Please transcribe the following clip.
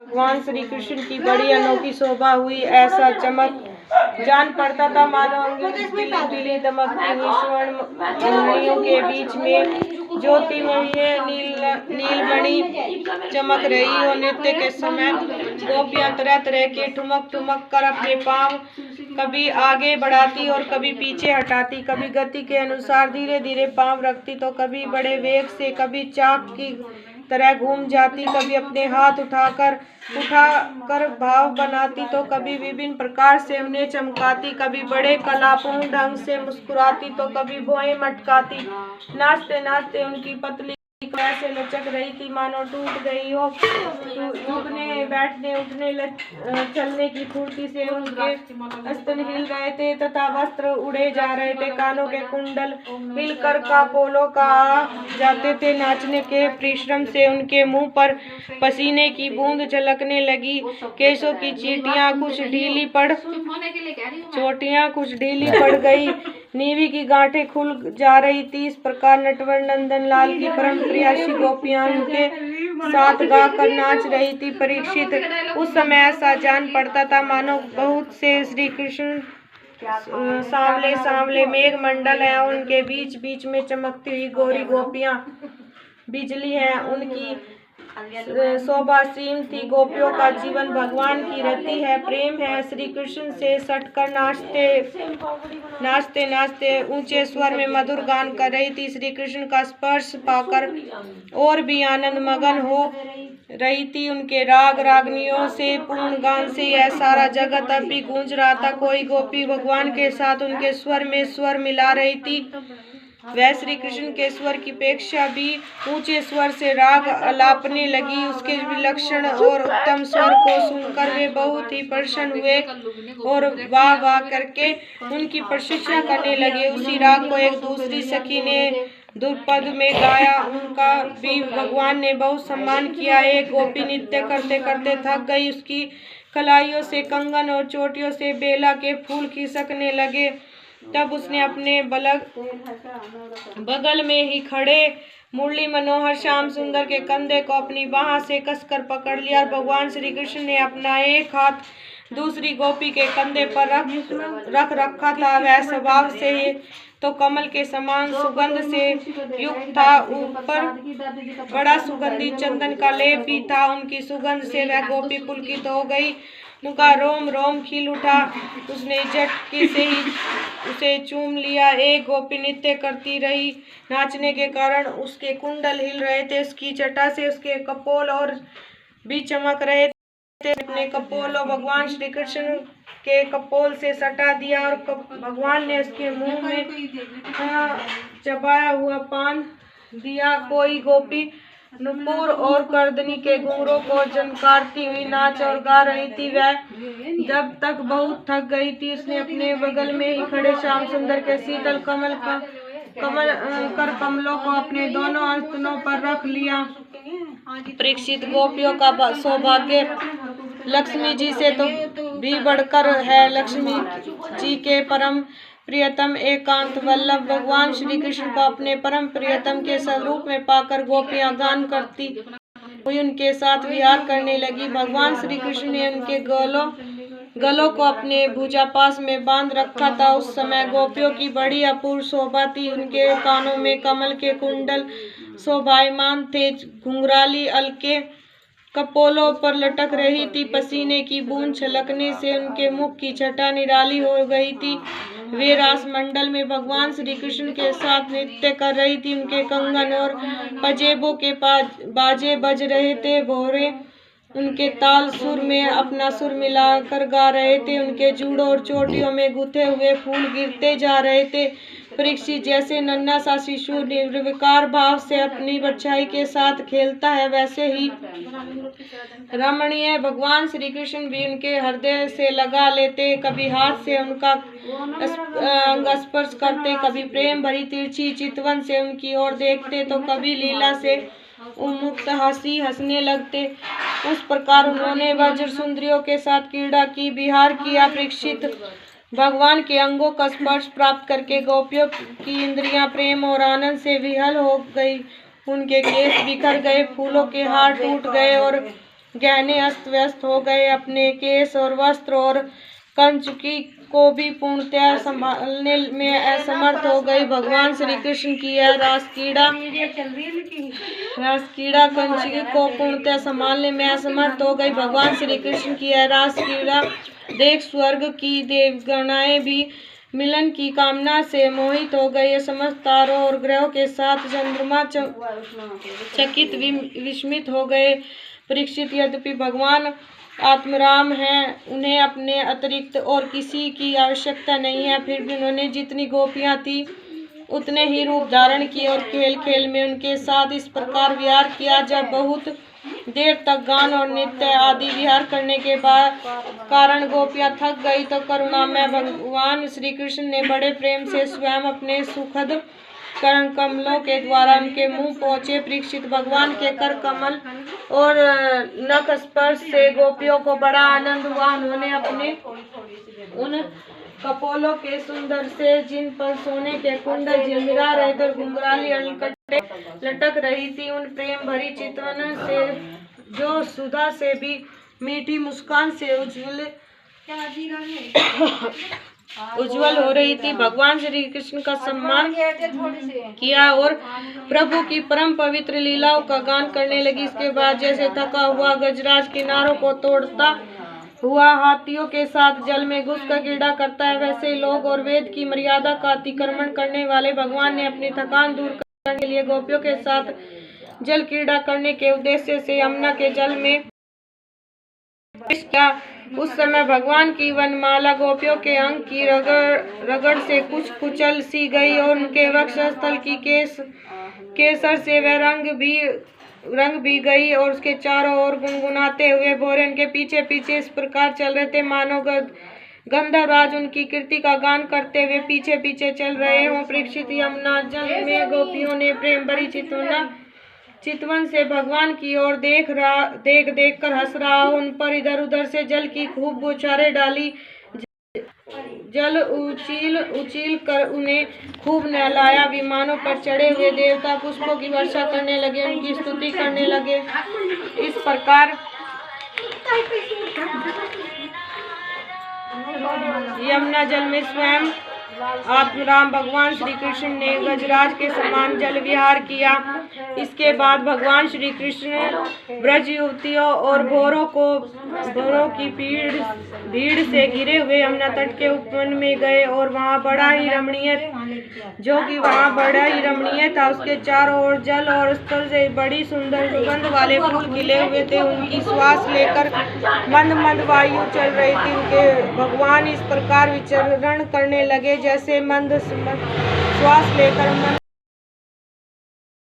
भगवान श्री कृष्ण की बड़ी अनोखी शोभा हुई। ऐसा चमक जान पड़ता था मानो अंगूर की पीली दमकती हुई स्वर्ण मुरलियों के बीच में ज्योतिमय नीलमणि चमक रही हो। नृत्य के समय गोपियां तरह तरह के ठुमक ठुमक कर अपने पांव कभी आगे बढ़ाती और कभी पीछे हटाती, कभी गति के अनुसार धीरे धीरे पांव रखती तो कभी बड़े वेग से, कभी चाक की तरह घूम जाती, कभी अपने हाथ उठा कर भाव बनाती तो कभी विभिन्न प्रकार से उन्हें चमकाती, कभी बड़े कलापूर्ण ढंग से मुस्कुराती तो कभी भौहें मटकाती। नाचते नाचते उनकी पतली ऐसे लचक रही थी मानो टूट गई हो। झुकने बैठने उठने चलने की फुर्ती से उनके स्तन हिल रहे थे तथा वस्त्र उड़े जा रहे थे। कानों के कुंडल हिलकर कापोलों का जाते थे। नाचने के परिश्रम से उनके मुंह पर पसीने की बूंद झलकने लगी। केशों की चोटियां कुछ ढीली पड़ गई। नीवी की गांठें खुल जा रही थी। इस प्रकार नटवर नंदन लाल की परम प्रियासी गोपियां उनके साथ गाकर नाच रही थी। परीक्षित उस समय ऐसा जान पड़ता था मानो बहुत से श्री कृष्ण सांवले सांवले मेघ मंडल है। उनके बीच बीच में चमकती हुई गौरी गोपियां बिजली है। उनकी शोभा सीम थी। गोपियों का जीवन भगवान की रति है, प्रेम है। श्री कृष्ण से सटकर नाचते नाचते ऊंचे स्वर में मधुर गान कर रही थी। श्री कृष्ण का स्पर्श पाकर और भी आनंद मगन हो रही थी। उनके राग रागनियों से पूर्ण गान से यह सारा जगत अब भी गूंज रहा था। कोई गोपी भगवान के साथ उनके स्वर में स्वर मिला रही थी। वह श्री कृष्ण के स्वर की अपेक्षा भी ऊंचे स्वर से राग अलापने लगी। उसके विलक्षण और उत्तम स्वर को सुनकर वे बहुत ही प्रसन्न हुए और वाह वाह करके उनकी प्रशंसा करने लगे। उसी राग को एक दूसरी सखी ने द्रुपद में गाया। उनका भी भगवान ने बहुत सम्मान किया। एक गोपी नृत्य करते करते थक गई। उसकी कलाइयों से कंगन और चोटियों से बेला के फूल खिसकने लगे। तब उसने अपने बगल में ही खड़े मुरली मनोहर श्याम सुंदर के कंधे को अपनी बाह से कसकर पकड़ लिया और भगवान श्री कृष्ण ने अपना एक हाथ दूसरी गोपी के कंधे पर रख रखा था। वह स्वभाव से तो कमल के समान सुगंध से युक्त था, ऊपर बड़ा सुगंधी चंदन का लेप भी था। उनकी सुगंध से वह गोपी पुलकित हो गई। उनका रोम रोम खिल उठा। उसने झटके से ही उसे चूम लिया। एक गोपी नृत्य करती रही। नाचने के कारण उसके कुंडल हिल रहे थे। उसकी जटा से उसके कपोल और भी चमक रहे थे। अपने कपोलों भगवान श्री कृष्ण के कपोल से सटा दिया और भगवान ने उसके मुंह में चबाया हुआ पान दिया। कोई गोपी नुपुर और कर्दनी के घुंघरों को झनकारती हुई नाच और गा रही थी। वह जब तक बहुत थक गई थी उसने अपने बगल में ही खड़े श्याम सुंदर के शीतल कमलों को अपने दोनों स्तनों पर रख लिया। परीक्षित गोपियों का सौभाग्य लक्ष्मी जी से तो भी बढ़कर है। लक्ष्मी जी के परम प्रियतम एकांत वल्लभ भगवान श्री कृष्ण को अपने परम प्रियतम के स्वरूप में पाकर गोपियां गान करती हुई उनके साथ विहार करने लगी। भगवान श्री कृष्ण ने उनके गलों को अपने भुजापास में बांध रखा था। उस समय गोपियों की बड़ी अपूर्व शोभा थी। उनके कानों में कमल के कुंडल शोभायमान थे। घुंघराली अलके कपोलों पर लटक रही थी। पसीने की बूंद छलकने से उनके मुख की छटा निराली हो गई थी। वे रास मंडल में भगवान श्री कृष्ण के साथ नृत्य कर रही थी। उनके कंगन और पजेबों के बाजे बज रहे थे। भौरे उनके ताल सुर में अपना सुर मिलाकर गा रहे थे। उनके जूड़ों और चोटियों में गुथे हुए फूल गिरते जा रहे थे। परीक्षित जैसे नन्हा सा शिशु निर्विकार भाव से अपनी परछाई के साथ खेलता है, वैसे ही रमणीय भगवान श्री कृष्ण भी उनके हृदय से लगा लेते। कभी हाथ से उनका अंग स्पर्श करते, कभी प्रेम भरी तिरछी चितवन से उनकी ओर देखते तो कभी लीला से उन्मुक्त हंसी हंसने लगते। उस प्रकार उन्होंने वज्र सुंदरियों के साथ क्रीड़ा की, विहार किया। परीक्षित भगवान के अंगों का स्पर्श प्राप्त करके गोपियों की इंद्रियां प्रेम और आनंद से विहल हो गई। उनके केश बिखर गए, फूलों के हार टूट गए और गहने अस्त व्यस्त हो गए। अपने केस और वस्त्र और कंचुकी को भी पूर्णतः संभालने में असमर्थ हो गई। भगवान श्री कृष्ण की यह रासक्रीड़ा कंचुकी को पूर्णतः संभालने में असमर्थ हो गई। भगवान श्री कृष्ण की यह रासक्रीड़ा देख स्वर्ग की देवगणाएं भी मिलन की कामना से मोहित हो गए। समस्त तारों और ग्रहों के साथ चंद्रमा चकित विस्मित हो गए। परीक्षित, यद्यपि भगवान आत्मराम हैं, उन्हें अपने अतिरिक्त और किसी की आवश्यकता नहीं है, फिर भी उन्होंने जितनी गोपियां थी उतने ही रूप धारण किए और खेल खेल में उनके साथ इस प्रकार विहार किया। जब बहुत देर तक गान और नृत्य आदि विहार करने के बाद कारण गोपियां थक गई तो करुणा में भगवान श्री कृष्ण ने बड़े प्रेम से स्वयं अपने सुखद कर कमलों के द्वारा उनके मुंह पहुँचे। परीक्षित, भगवान के कर कमल और नख स्पर्श से गोपियों को बड़ा आनंद हुआ। उन्होंने अपने उन कपोलों के सुंदर से जिन पर सोने के कुंडल झिलमिला रहे थे, घुंघराली अलकटे लटक रही थी, उन प्रेम भरी चितवन से जो सुधा से भी मीठी मुस्कान से उज्जवल हो रही थी। भगवान श्री कृष्ण का सम्मान किया और प्रभु की परम पवित्र लीलाओं का गान करने लगी। इसके बाद जैसे थका हुआ गजराज किनारों को तोड़ता हुआ हाथियों के साथ जल में घुसकर क्रीड़ा करता है, वैसे ही लोग और वेद की मर्यादा का अतिक्रमण करने वाले भगवान ने अपनी थकान दूर करने के लिए गोपियों के साथ जल क्रीड़ा करने के उद्देश्य से यमुना के जल में किया। उस समय भगवान की वनमाला गोपियों के अंग की रगड़ से कुछ कुचल सी गई और उनके वक्षस्थल की केसर से वह रंग भी गई और उसके चारों ओर गुनगुनाते हुए भोरे उनके पीछे पीछे इस प्रकार चल रहे थे मानो गंधर्वराज उनकी कीर्ति का गान करते हुए पीछे पीछे चल रहे हों। परीक्षित, यमुना जल में गोपियों ने प्रेम भरी चितवन से भगवान की ओर देख कर हंस रहा हो, उन पर इधर उधर से जल की खूब बौछारें डाली। जल उछील कर उन्हें खूब नहलाया। विमानों पर चढ़े हुए देवता पुष्पों की वर्षा करने लगे, उनकी स्तुति करने लगे। इस प्रकार यमुना जल में स्वयं आत्मराम भगवान श्री कृष्ण ने गजराज के समान जल विहार किया। इसके बाद भगवान श्री कृष्ण ब्रज युवतियों और भोरों की भीड़ से घिरे हुए यमुना तट के उपवन में गए और वहाँ बड़ा ही रमणीय था। उसके चारों ओर जल और स्थल से बड़ी सुंदर सुगंध वाले फूल खिले हुए थे। उनकी श्वास लेकर मंद मंद वायु चल रही थी। उनके भगवान इस प्रकार विचरण करने लगे जैसे मंद श्वास लेकर